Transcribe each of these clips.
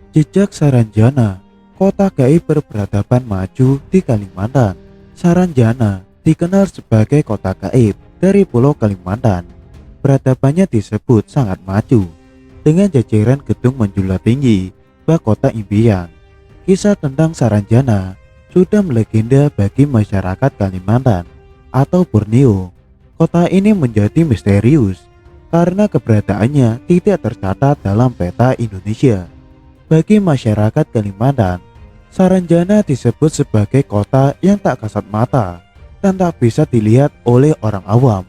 Jejak Saranjana, kota gaib berperadaban maju di Kalimantan. Saranjana dikenal sebagai kota gaib dari Pulau Kalimantan. Peradabannya disebut sangat maju, dengan jajaran gedung menjulang tinggi, bak kota impian. Kisah tentang Saranjana sudah melegenda bagi masyarakat Kalimantan atau Borneo. Kota ini menjadi misterius karena keberadaannya tidak tercatat dalam peta Indonesia. Bagi masyarakat Kalimantan, Saranjana disebut sebagai kota yang tak kasat mata dan tak bisa dilihat oleh orang awam,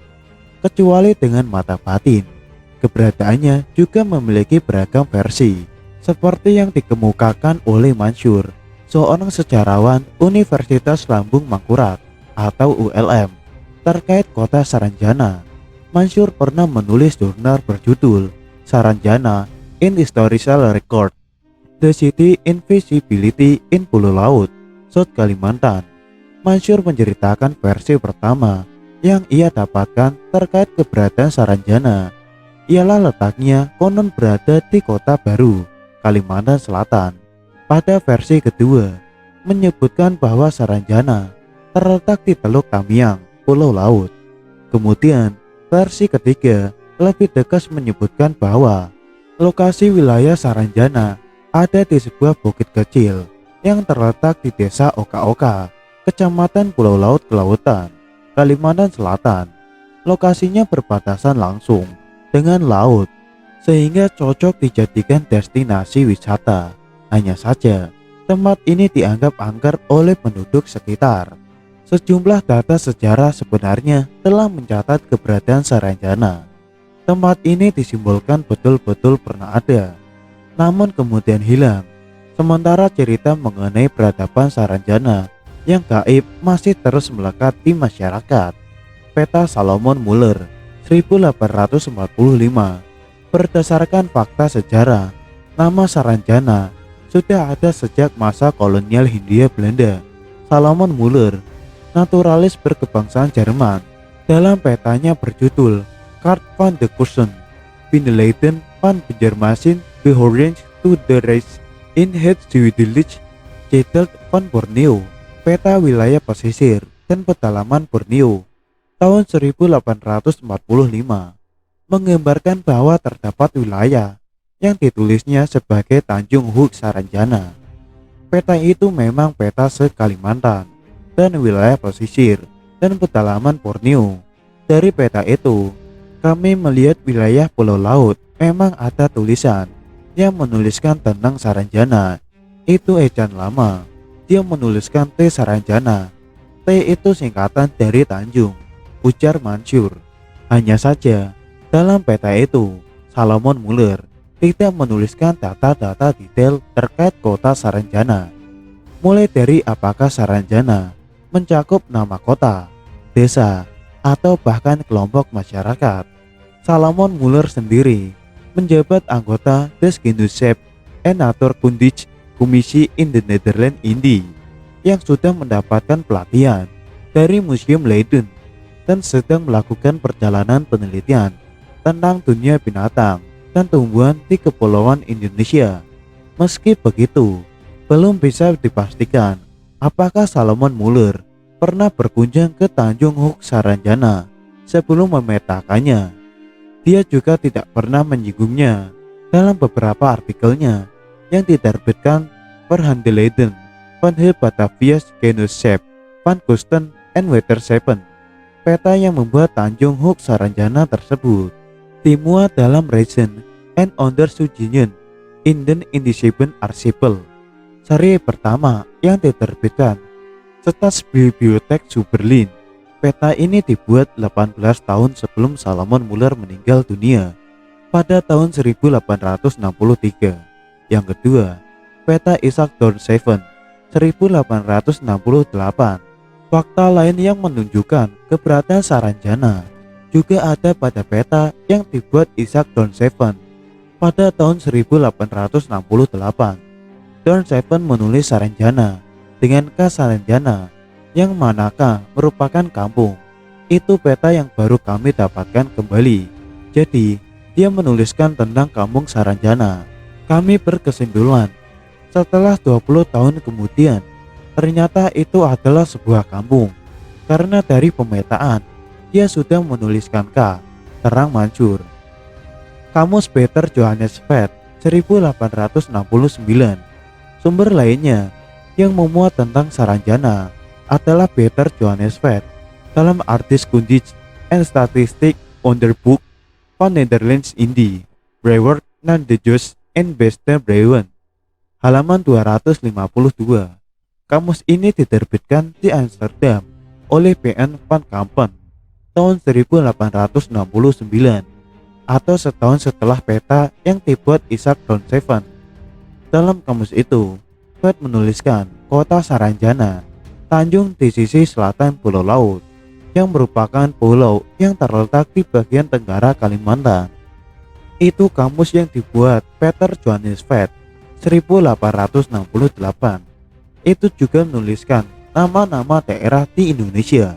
kecuali dengan mata batin. Keberadaannya juga memiliki beragam versi, seperti yang dikemukakan oleh Mansur, seorang sejarawan Universitas Lambung Mangkurat atau ULM, terkait kota Saranjana. Mansur pernah menulis jurnal berjudul Saranjana in Historical Record, The City Invisibility in Pulau Laut, South Kalimantan. Mansur menceritakan versi pertama yang ia dapatkan terkait keberadaan Saranjana ialah letaknya konon berada di Kota Baru, Kalimantan Selatan. Pada versi kedua, menyebutkan bahwa Saranjana terletak di Teluk Tamiang, Pulau Laut. Kemudian, versi ketiga lebih tegas menyebutkan bahwa lokasi wilayah Saranjana ada di sebuah bukit kecil yang terletak di desa Oka-Oka, Kecamatan Pulau Laut Kelautan, Kalimantan Selatan. Lokasinya berbatasan langsung dengan laut, sehingga cocok dijadikan destinasi wisata. Hanya saja, tempat ini dianggap angker oleh penduduk sekitar. Sejumlah data sejarah sebenarnya telah mencatat keberadaan Saranjana. Tempat ini disimbolkan betul-betul pernah ada, namun kemudian hilang. Sementara cerita mengenai peradaban Saranjana yang gaib masih terus melekat di masyarakat. Peta Salomon Muller 1845. Berdasarkan fakta sejarah, nama Saranjana sudah ada sejak masa kolonial Hindia Belanda. Salomon Muller, naturalis berkebangsaan Jerman, dalam petanya berjudul Kaart van de Kusten, Binnenleiden van Banjarmasin behorend to the Reich in het Zuidelijk Gedeelte van Borneo, peta wilayah pesisir dan pedalaman Borneo tahun 1845, menggambarkan bahwa terdapat wilayah yang ditulisnya sebagai Tanjung Huk Saranjana. Peta itu memang peta se-Kalimantan dan wilayah pesisir dan pedalaman Borneo. Dari peta itu, kami melihat wilayah Pulau Laut memang ada tulisan yang menuliskan tentang Saranjana. Itu ejaan lama. Dia menuliskan T Saranjana. T itu singkatan dari Tanjung, ujar Mansur. Hanya saja, dalam peta itu, Salomon Muller tidak menuliskan data-data detail terkait kota Saranjana. Mulai dari apakah Saranjana mencakup nama kota, desa, atau bahkan kelompok masyarakat. Salomon Muller sendiri menjabat anggota Deskundigenschap en Natuurkundige Commissie in the Netherlands Indi yang sudah mendapatkan pelatihan dari Museum Leiden dan sedang melakukan perjalanan penelitian tentang dunia binatang dan tumbuhan di Kepulauan Indonesia. Meski begitu, belum bisa dipastikan apakah Salomon Muller pernah berkunjung ke Tanjung Huk Saranjana sebelum memetakannya. Dia juga tidak pernah menyinggungnya dalam beberapa artikelnya yang diterbitkan per Handleiden van het Batavia's Genootschap van Kusten en Waterschappen. Peta yang membuat Tanjung Huk Saranjana tersebut dimuat dalam Reizen en Onderzoekingen in den Indische Archipel, seri pertama yang diterbitkan Staatsbibliothek zu Berlin. Peta ini dibuat 18 tahun sebelum Salomon Muller meninggal dunia pada tahun 1863. Yang kedua, peta Isaac Dornscheven 1868. Fakta lain yang menunjukkan keberadaan Saranjana juga ada pada peta yang dibuat Isaac Dornscheven pada tahun 1868. Dornscheven menulis Saranjana dengan K Saranjana, yang manakah merupakan kampung. Itu peta yang baru kami dapatkan kembali. Jadi, dia menuliskan tentang kampung Saranjana. Kami berkesimpulan Setelah 20 tahun kemudian, ternyata itu adalah sebuah kampung. Karena dari pemetaan, dia sudah menuliskan K, terang mancur. Kamus Peter Johannes Vedt 1869. Sumber lainnya yang memuat tentang Saranjana adalah Peter Johannes Vedt dalam Arbeidskundige en Statistiek Onderzoek van Nederlands Indie, Brewer naar de Jos en Beste Brewen, halaman 252. Kamus ini diterbitkan di Amsterdam oleh P.N. van Kampen tahun 1869 atau setahun setelah peta yang dibuat Isaac Donsevan. Dalam kamus itu, Vedt menuliskan kota Saranjana, Tanjung di sisi selatan Pulau Laut, yang merupakan pulau yang terletak di bagian tenggara Kalimantan. Itu kamus yang dibuat Peter Johannes Vedt 1868. Itu juga menuliskan nama-nama daerah di Indonesia.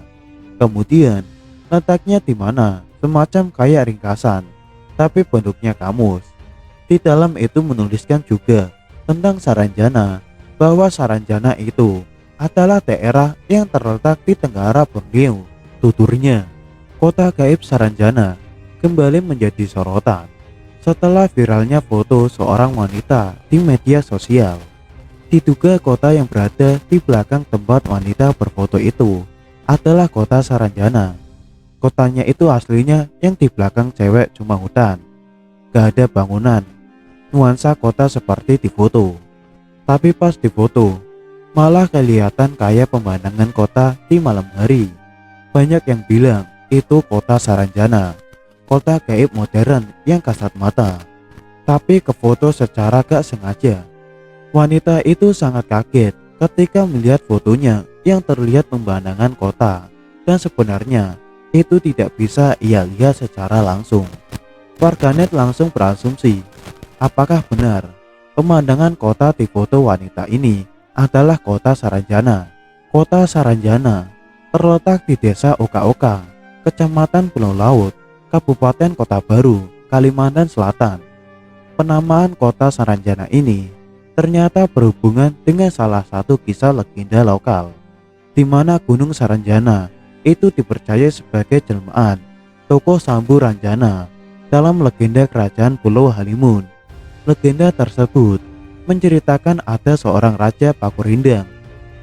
Kemudian, letaknya di mana, semacam kayak ringkasan, tapi bentuknya kamus. Di dalam itu menuliskan juga tentang Saranjana, bahwa Saranjana itu adalah daerah yang terletak di tenggara Borneo. Tuturnya, kota gaib Saranjana kembali menjadi sorotan setelah viralnya foto seorang wanita di media sosial. Diduga kota yang berada di belakang tempat wanita berfoto itu adalah kota Saranjana. Kotanya itu aslinya yang di belakang cewek cuma hutan, gak ada bangunan, nuansa kota seperti di foto. Tapi pas di foto, malah kelihatan kayak pemandangan kota di malam hari. Banyak yang bilang itu kota Saranjana, kota gaib modern yang kasat mata. Tapi ke foto secara gak sengaja. Wanita itu sangat kaget ketika melihat fotonya yang terlihat pemandangan kota, dan sebenarnya itu tidak bisa ia lihat secara langsung. Warganet langsung berasumsi, apakah benar pemandangan kota di foto wanita ini adalah kota Saranjana. Kota Saranjana terletak di desa Oka-Oka, Kecamatan Pulau Laut, Kabupaten Kota Baru, Kalimantan Selatan. Penamaan kota Saranjana ini ternyata berhubungan dengan salah satu kisah legenda lokal, di mana Gunung Saranjana itu dipercaya sebagai jelmaan tokoh Sambu Ranjana dalam legenda kerajaan Pulau Halimun. Legenda tersebut menceritakan ada seorang raja Pakurindang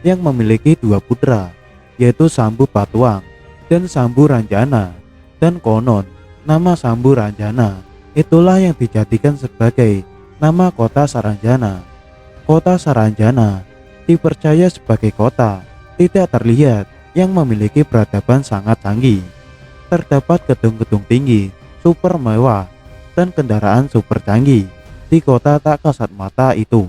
yang memiliki dua putra, yaitu Sambu Patuang dan Sambu Ranjana, dan konon nama Sambu Ranjana itulah yang dijadikan sebagai nama kota Saranjana. Kota Saranjana dipercaya sebagai kota tidak terlihat yang memiliki peradaban sangat canggih. Terdapat gedung-gedung tinggi, super mewah, dan kendaraan super canggih di kota tak kasat mata itu.